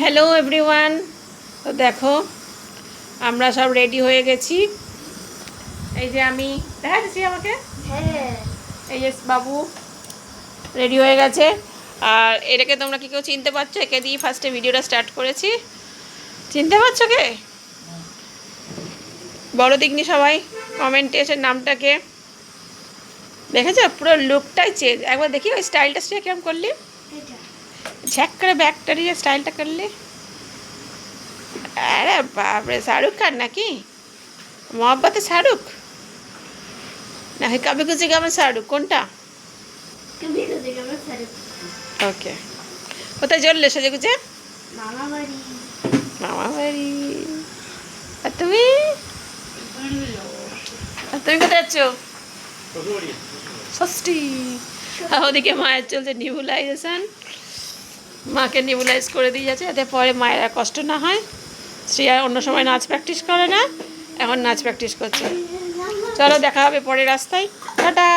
Hello everyone. তো দেখো আমরা সব রেডি হয়ে গেছি। এই যে আমি দেখা যাচ্ছি আমাকে, এই যে বাবু রেডি হয়ে গেছে। আর এটাকে তোমরা কি কেউ চিনতে পারছো? একে দিয়ে ফার্স্টে ভিডিওটা স্টার্ট করেছি। চিনতে পারছো কে? বড় দিকনি সবাই কমেন্টে এসে নামটাকে দেখেছো? পুরো লুকটাই চেঞ্জ। একবার দেখি ওই স্টাইলটা সে কেমন করলি, ঝ্যাক করে ব্যাগটা নিয়ে স্টাইলটা করলি। আরে বাপরে, শাহরুখ খান নাকি? মহব্বতে শাহরুখ নাকি কবে খুশি গামে শাহরুখ, কোনটা? ওকে, কোথায় জ্বললে সেজে গুজে? মামা বাড়ি। আর তুমি কোথায় যাচ্ছ? ষষ্ঠী। ওদিকে মায়ের চলছে নিবুলাইজেশন, মাকে নিবুলাইজ করে দিয়ে যাচ্ছে যাতে পরে মায়ের আর কষ্ট না হয়। শ্রী আর অন্য সময় নাচ প্র্যাকটিস করে না, এখন নাচ প্র্যাকটিস করছে। চলো দেখা হবে পরে রাস্তায়। টাটা।